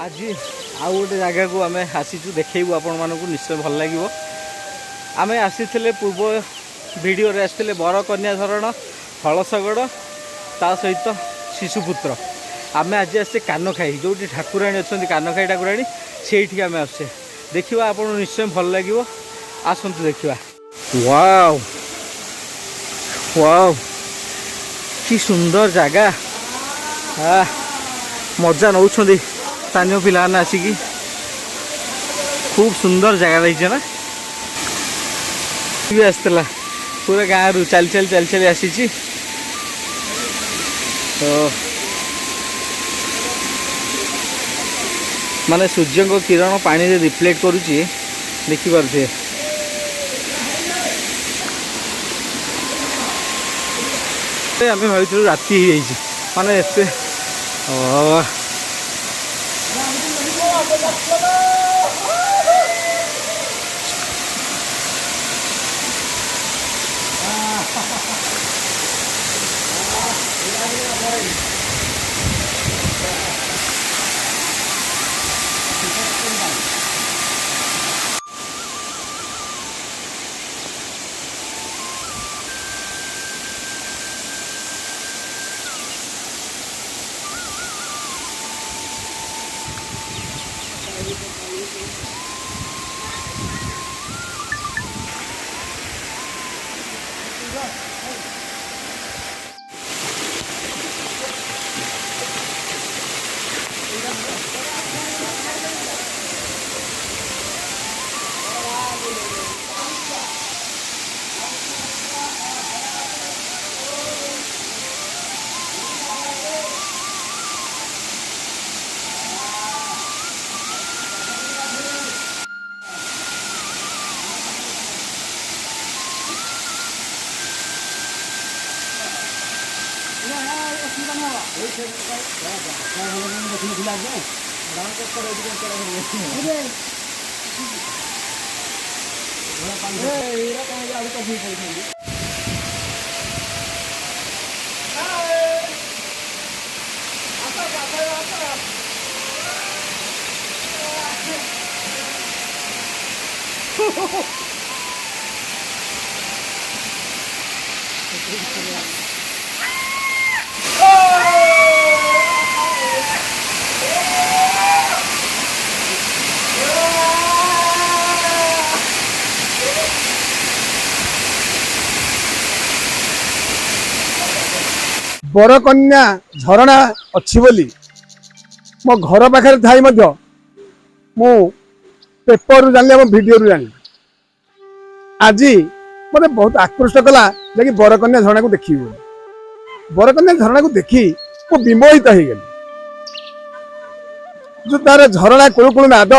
आज आउ गोटे जगह को आम आसीचु देखू आपण मानक निश्चय भल लगे। आम आसी पूर्व वीडियो आसते बरकन्या झरण हलसगड़ ता सहित शिशुपुत्र। आम आज आसे कानखाई जो ठाकुराणी अच्छा कानखाई ठाकुराणी से आम आसे देखा आप निश्चय भल लगे। आसतु देखा। वाव वाव कि सुंदर जगह। मजा नौ स्थानीय पिला आसिकी खूब सुंदर जगह रही ना। आसला पूरा गाँव रु चल चल चल चल आसी तो माने सूर्य को किरण पानी रे रिफ्लेक्ट करुच्ची देखी पारे। आम भाई राति माने एते बरकन्या झरणा अच्छी बोली मो घर पाखे थाई मु पेपर जानी वीडियो जानी आज मत बहुत आकृष्ट कला जैक बरकन्या झरणा को देखी। बरकन्या झरणा को देखी मु विमोहित हो गली। जो तार झरणा कुलु कुलु नाद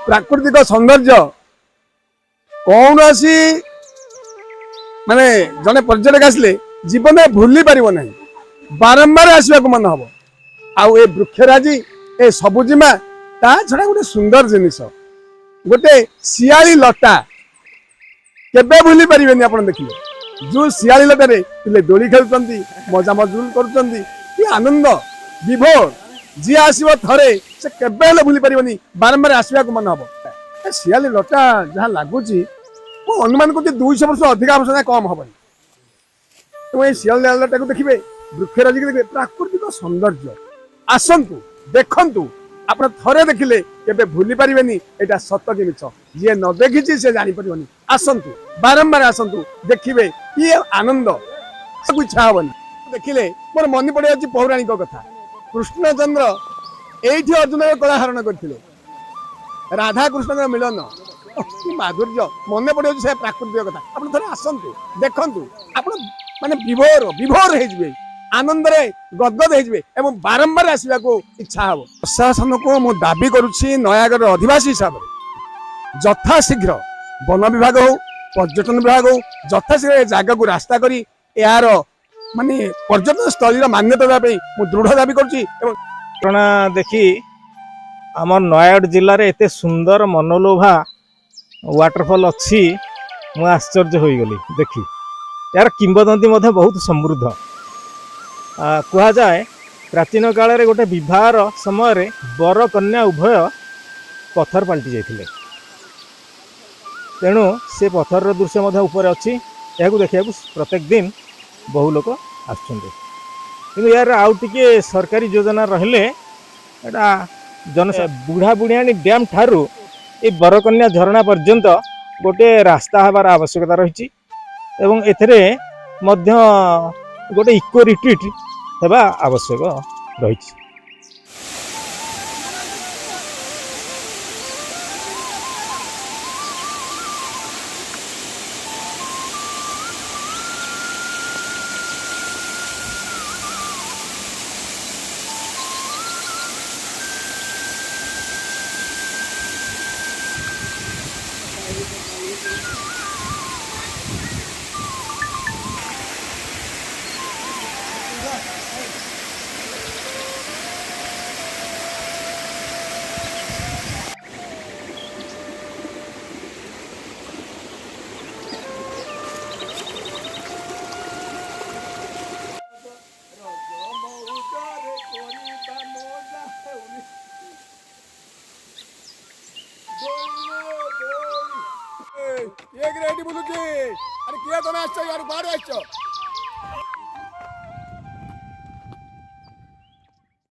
प्राकृतिक सौंदर्य कौन सी माने जने पर्यटक आसले जीवन में भूली पार नहीं। बारंबार आसवा मन हम आउ ए वृक्षराजी ए सबुजिमा ता छड़ा गोटे सुंदर जिनिस गोटे सियाली लता केबे भूली पारिबेनी। आपण देखिए जो सियाली लतारे पिले दोली खेलुचंती मजा मजूल करूचंती कि आनंद विभोर जी आसीबो थरे से केबे ले भूली पारिबेनी। बारंबार आसवा मन हम ए सियाली लता जहां लागुची वो अनुमान को 200 वर्ष अधिक वर्ष कम हबनी। तो ए सियाली लता को देखिबे वृक्षराजी देखिए प्राकृतिक सौंदर्य आसतु देखु आप थरे देखिले केबे भूली पारिबेनी। एटा सत कि मिछ जे न देखिछि से जानि परिबनी। आसतु बारंबार आसतु देखिबे कि आनंद सब इच्छा हबनी। देखिले मोर मन पड़े अछि पौराणिक कथा। कृष्णचंद्र एठी अर्जुन को कला हरण करथिले। राधा कृष्ण मिलन कि माधुर्य मन पड़े अछि से प्राकृतिक कथा। आप थरे आसतु देखंतु आप माने विभोर विभोर हे जिवे आनंद रे गदगद हो बारंबार आसवा को इच्छा हम। प्रशासन को मु दाबी करुच्ची नयागढ़ अधिवासी हिसाब से यथाशीघ्र वन विभाग हो पर्यटन विभाग हो यथाशीघ्र जगह को रास्ता करी यार माने पर्यटन स्थली मान्यता देवाई मु दृढ़ दाबी करुच्ची। घटना देखी आम नयागढ़ जिले में एत सुंदर मनोलोभा वाटरफॉल अच्छी मु आश्चर्य हो गली देखी। यार किंवदंती बहुत समृद्ध कह जाए प्राचीन काल रे गोटे विवाहर समय बर कन्या उभय पत्थर पलटि जाइथिले तेणु से पत्थर दृश्य ऊपर अच्छी यह देखा प्रत्येक दिन बहु लोक आसुँच यार आउ टे सरकारी योजना रहिले एटा जन बुढ़ा बुढ़ियाणी डैम ठारू ये बरकन्या झरणा पर्यंत गोटे रास्ता हबार आवश्यकता रही एथिरे मध्य गोटे इको रिट्रीट हेबा आवश्यक रही। ये ग्रेडी बोलू जी अरे किया तुम्हें आश्चर्य यार बाहर आश्चर्य